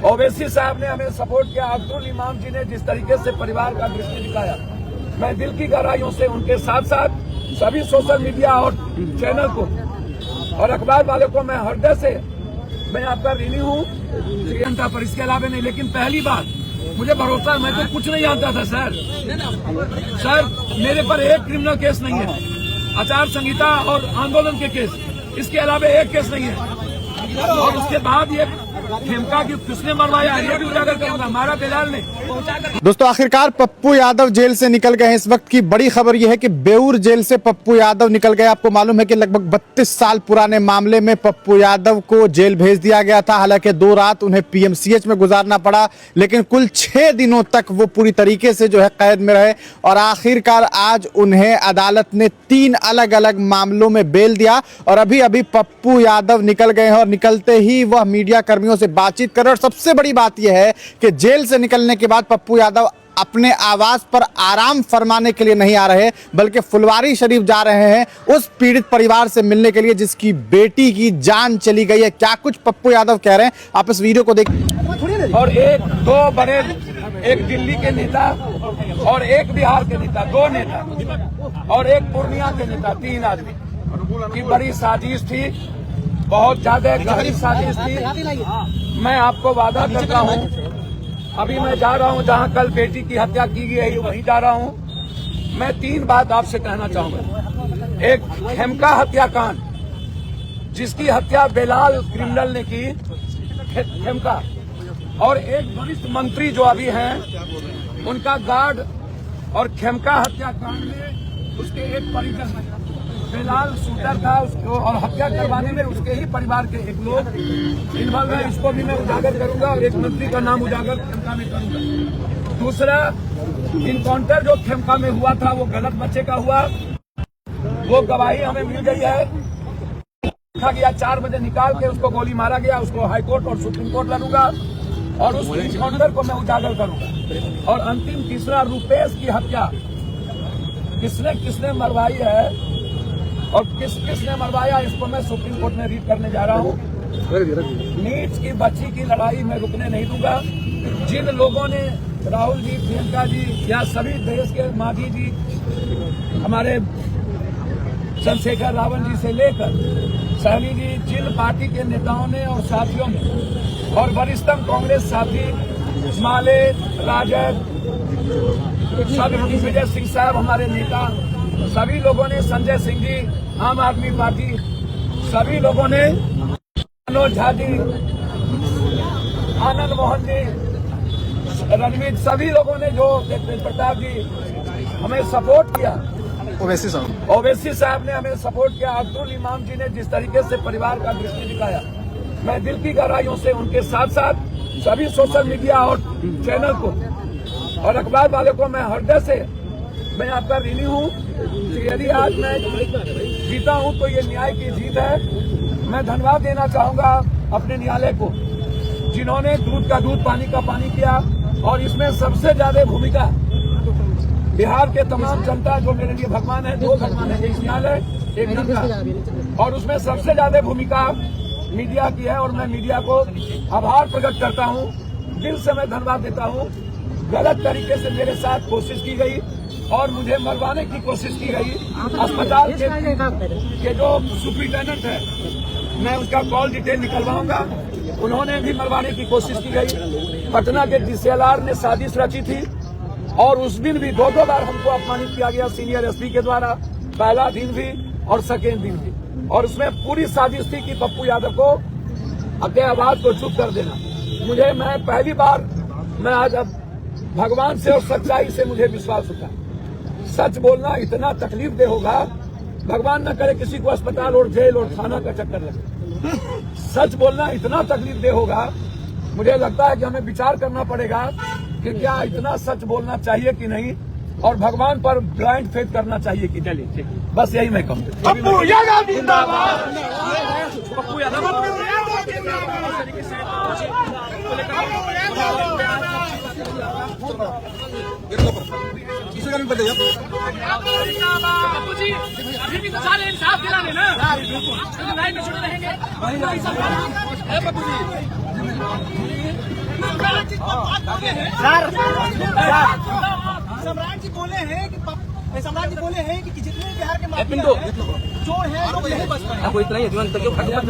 ओवैसी साहब ने हमें सपोर्ट किया। अब्दुल इमाम जी ने जिस तरीके से परिवार का दृष्टि दिखाया, मैं दिल की गहराइयों से उनके साथ साथ सभी सोशल मीडिया और चैनल को और अखबार वालों को मैं हृदय से मैं आपका ऋणी हूँ जनता पर, इसके अलावा नहीं। लेकिन पहली बात मुझे भरोसा, मैं तो कुछ नहीं जानता था सर, मेरे पर एक क्रिमिनल केस नहीं है, आचार संहिता और आंदोलन के केस, इसके अलावा एक केस नहीं है। और उसके बाद ये खेमका की किसने मरवाया ये भी उजागर करूंगा, मारा बिलाल ने। दोस्तों आखिरकार पप्पू यादव जेल से निकल गए हैं। इस वक्त की बड़ी खबर यह है कि बेऊर जेल से पप्पू यादव निकल गए। आपको मालूम है कि लगभग 32 साल पुराने मामले में पप्पू यादव को जेल भेज दिया गया था। हालांकि 2 रात उन्हें पीएमसीएच में गुजारना पड़ा, लेकिन कुल 6 दिनों तक वो पूरी तरीके से जो है कैद में रहे और आखिरकार आज उन्हें अदालत ने 3 अलग अलग मामलों में बेल दिया। और अभी अभी पप्पू यादव निकल गए हैं और निकलते ही वह मीडिया कर्मियों से बातचीत कर रहे। और सबसे बड़ी बात यह है कि जेल से निकलने के बाद पप्पू यादव अपने आवास पर आराम फरमाने के लिए नहीं आ रहे, बल्कि फुलवारी शरीफ जा रहे हैं उस पीड़ित परिवार से मिलने के लिए जिसकी बेटी की जान चली गई है। क्या कुछ पप्पू यादव कह रहे हैं, आप इस वीडियो को देखिए। और 2 बड़े, एक दिल्ली के नेता और एक बिहार के नेता, 2 नेता और एक पूर्णिया के नेता, 3 आदमी की बड़ी साजिश थी, बहुत ज्यादा गहरी साजिश थी। मैं आपको वादा करता हूँ, अभी मैं जा रहा हूँ जहाँ कल बेटी की हत्या की गई वहीं जा रहा हूँ। मैं 3 बात आपसे कहना चाहूंगा। एक, खेमका हत्याकांड जिसकी हत्या बिलाल क्रिमिनल ने की, खेमका, और एक वरिष्ठ मंत्री जो अभी हैं उनका गार्ड, और खेमका हत्याकांड में उसके एक परिजन बिलाल शूटर था उसको, और हत्या करवाने में उसके ही परिवार के एक लोग इन्वॉल्व है। इसको भी मैं उजागर करूंगा और एक मंत्री का नाम उजागर खेमका में करूंगा। दूसरा, इनकाउंटर जो खेमका में हुआ था वो गलत बच्चे का हुआ, वो गवाही हमें मिल गई है। देखा गया 4 बजे निकाल के उसको गोली मारा गया, उसको हाईकोर्ट और सुप्रीम कोर्ट लड़ूंगा और उस इनकाउंटर को मैं उजागर करूंगा। और अंतिम तीसरा, रुपेश की हत्या किसने किसने मरवाई है और किसने मरवाया, इसको मैं सुप्रीम कोर्ट में रीड करने जा रहा हूँ। नीच की बच्ची की लड़ाई में रुकने नहीं दूंगा। जिन लोगों ने राहुल जी, प्रियंका जी या सभी देश के माधी जी, हमारे चंद्रशेखर रावण जी से लेकर सहनी जी, जिन पार्टी के नेताओं ने और साथियों ने और वरिष्ठतम कांग्रेस साथी माले, राजद, विजय सिंह साहब हमारे नेता, सभी लोगों ने, संजय सिंह जी आम आदमी पार्टी, सभी लोगों ने, मनोज झा जी, आनंद मोहन जी, रणवीर, सभी लोगों ने जो प्रताप जी हमें सपोर्ट किया, ओवैसी साहब ने हमें सपोर्ट किया, अब्दुल इमाम जी ने जिस तरीके से परिवार का दृष्टि दिखाया, मैं दिल की गहराइयों से उनके साथ साथ सभी सोशल मीडिया और चैनल को और अखबार वालों को मैं हृदय से मैं आपका ऋणी हूँ। यदि आज मैं जीता हूँ तो ये न्याय की जीत है। मैं धन्यवाद देना चाहूंगा अपने न्यायालय को, जिन्होंने दूध का दूध, पानी का पानी किया। और इसमें सबसे ज्यादा भूमिका बिहार के तमाम जनता, जो मेरे लिए भगवान है, 2 भगवान है, एक न्यायालय, एक जनता, और उसमें सबसे ज्यादा भूमिका मीडिया की है। और मैं मीडिया को आभार प्रकट करता हूँ, दिल से मैं धन्यवाद देता हूँ। गलत तरीके से मेरे साथ कोशिश की गई और मुझे मरवाने की कोशिश की गई। अस्पताल के जो सुपरिटेंडेंट है, मैं उसका कॉल डिटेल निकलवाऊंगा, उन्होंने भी मरवाने की कोशिश की गई। पटना के DCLR ने साजिश रची थी और उस दिन भी 2 बार हमको अपमानित किया गया सीनियर SP के द्वारा, पहला दिन भी और सेकेंड दिन भी। और उसमें पूरी साजिश थी कि पप्पू यादव को अपने आवाज को चुप कर देना। मैं पहली बार, मैं आज अब भगवान से और सच्चाई से मुझे विश्वास होता है। सच बोलना इतना तकलीफ दे होगा, भगवान न करे किसी को अस्पताल और जेल और थाना का चक्कर लगे। सच बोलना इतना तकलीफ दे होगा, मुझे लगता है कि हमें विचार करना पड़ेगा कि क्या इतना सच बोलना चाहिए कि नहीं, और भगवान पर ब्लाइंड फेथ करना चाहिए कि नहीं। बस यही मैं कहूँ। पप्पू यादव जिंदाबाद। पप्पू यादव बापू जी अभी भी तो सारे इंसाफ दिलाने ना, लाइन में जुड़े रहेंगे। सम्राट जी बोले हैं कि जितने बिहार के माफिया चोर हैं लोग नहीं बच पाए। मैं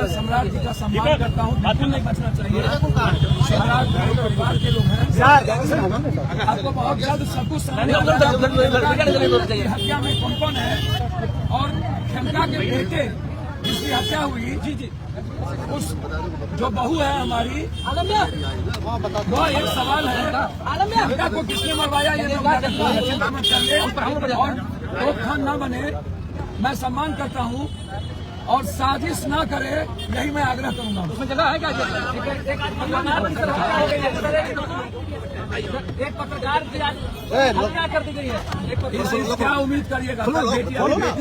सम्राट जी का सम्मान करता हूँ, बिल्कुल नहीं बचना चाहिए। सम्राट जी परिवार के लोग हैं, आपको बहुत जल्द सब कुछ हत्या में कौन कौन है और खेमका के बेटे जिसकी हत्या हुई, जी उस जो बहू है हमारी, वो एक सवाल है, खेमका को किसने मरवाया ये चिंता मत करिए और लोग खान न बने। मैं सम्मान करता हूँ और साजिश ना करे, यही मैं आग्रह करूंगा। उसमें जगह है क्या? एक पत्रकार की हत्या कर दी गई है, क्या उम्मीद करिएगा? बेटी की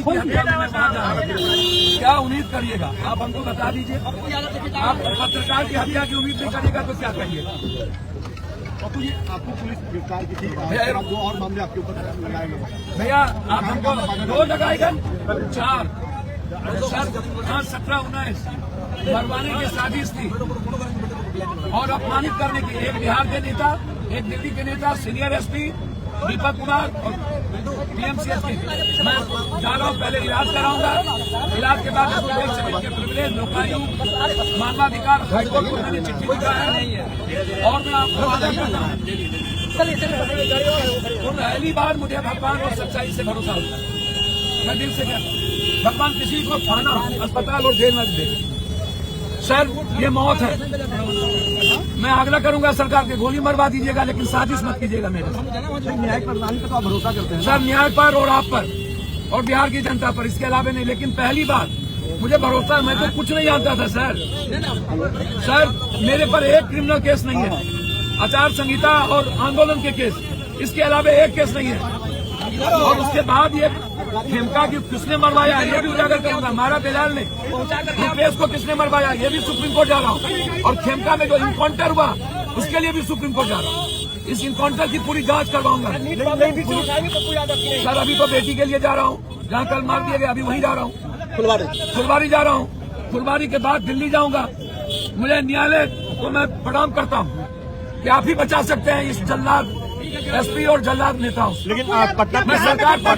हत्या में मैं कहाँ जा रहा हूँ? क्या उम्मीद करिएगा? आप हमको बता दीजिए। आप पत्रकार की हत्या की उम्मीद नहीं करिएगा तो क्या करिएगा? आपको पुलिस गिरफ्तार की थी, दो और मामले आपके ऊपर लगाए गए। भैया आप हमको 2 लगाएगा, 4 हाँ 17, 19 मरवाने की साजिश थी और अपमानित करने की। एक बिहार के नेता, एक दिल्ली के नेता, सीनियर एसपी दीपक कुमार और पीएमसीएच के। मैं जा रहा हूँ, पहले इलाज कराऊंगा, इलाज के बाद के प्रिविलेज, लोकायुक्त, मानवाधिकार हाईकोर्ट को मैंने चिट्ठी लिखा है और मैं आपको वादा करता हूँ, पहली बार मुझे भगवान और सच्चाई से भरोसा होता है। मैं दिल से कहता हूँ, भगवान किसी को थाना, अस्पताल और जेल न दे। सर ये मौत है, मैं आग्रह करूंगा सरकार के, गोली मरवा दीजिएगा लेकिन साजिश मत कीजिएगा मेरे साथ। न्यायिक प्रणाली पर तो आप भरोसा करते हैं सर, न्याय पर और आप पर और बिहार की जनता पर, इसके अलावा नहीं। लेकिन पहली बार मुझे भरोसा, मैं तो कुछ नहीं जानता था सर, मेरे पर एक क्रिमिनल केस नहीं है, आचार संहिता और आंदोलन के केस, इसके अलावा एक केस नहीं है। और उसके बाद ये खेमका की किसने मरवाया ये भी उजागर करूंगा। मारा बेलाल ने, रुपेश को किसने मरवाया ये भी सुप्रीम कोर्ट जा रहा हूँ। और खेमका में जो इनकाउंटर हुआ उसके लिए भी सुप्रीम कोर्ट जा रहा हूँ। इस इनकाउंटर की पूरी जांच करवाऊंगा। सर अभी तो बेटी के लिए जा रहा हूँ, जहाँ कल मार दिए गए, अभी वहीं जा रहा हूँ, फुलवारी जा रहा हूँ। फुलवारी के बाद दिल्ली जाऊंगा। मुझे न्यायालय को मैं प्रणाम करता हूँ कि आप ही बचा सकते हैं इस जल्लाद एसपी और जल्लाद नेताओं। लेकिन पटना मैं सरकार पर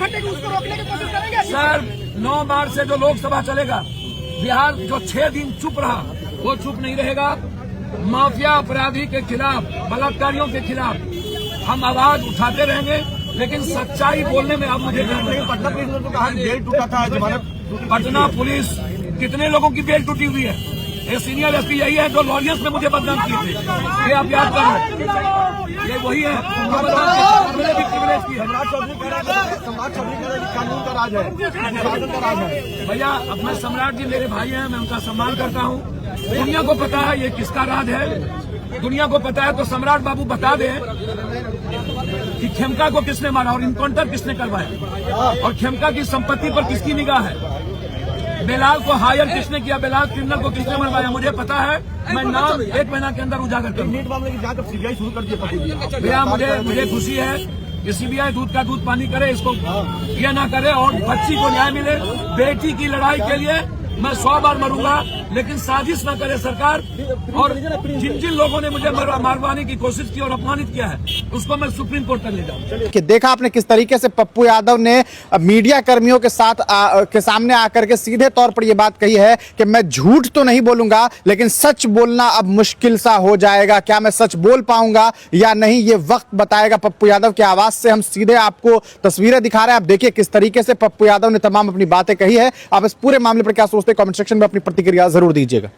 सर 9 मार्च से जो लोकसभा चलेगा, बिहार जो 6 दिन चुप रहा वो चुप नहीं रहेगा। माफिया अपराधी के खिलाफ, बलात्कारियों के खिलाफ हम आवाज उठाते रहेंगे, लेकिन सच्चाई बोलने में अब मुझे पटना पुलिस ने तो कहा बेल टूटा था, जमानत। पटना पुलिस कितने लोगों की बेल टूटी हुई है? ये सीनियर एसपी यही है जो लॉरियंस में मुझे बदनाम किए थे, ये आप याद कर रहे हैं। ये वही है मैंने भी प्रिविलेज किया। सम्राट चौधरी कह रहे हैं कानून का राज है, भैया अब मैं सम्राट जी मेरे भाई हैं, मैं उनका सम्मान करता हूँ। दुनिया को पता है ये किसका राज है, दुनिया को पता है। तो सम्राट बाबू बता दें कि खेमका को किसने मारा और इनकाउंटर किसने करवाया और खेमका की संपत्ति पर किसकी निगाह है, बेलाल को हायर किसने किया, बेलाल क्रिमिनल को किसने मरवाया, मुझे पता है। मैं नाम 1 महीना के अंदर उजागर करूंगा। नीट मामले की जांच अब सीबीआई शुरू कर दिया। भैया मुझे खुशी है कि सीबीआई दूध का दूध पानी करे, इसको ये ना करे और बच्ची को न्याय मिले। बेटी की लड़ाई के लिए मैं 100 बार मरूंगा, लेकिन साजिश न करे सरकार। और जिन जिन लोगों ने मुझे मारवाने की कोशिश की और अपमानित किया है, उसको मैं सुप्रीम कोर्ट तक ले जाऊंगा। कि देखा आपने किस तरीके से पप्पू यादव ने मीडिया कर्मियों के साथ के सामने आकर के सीधे तौर पर यह बात कही है कि मैं झूठ तो नहीं बोलूंगा, लेकिन सच बोलना अब मुश्किल सा हो जाएगा। क्या मैं सच बोल पाऊंगा या नहीं, ये वक्त बताएगा। पप्पू यादव की आवाज से हम सीधे आपको तस्वीरें दिखा रहे हैं। आप देखिए किस तरीके से पप्पू यादव ने तमाम अपनी बातें कही है। आप इस पूरे मामले पर क्या सोचते हैं, कमेंट सेक्शन में अपनी प्रतिक्रिया जरूर दीजिएगा।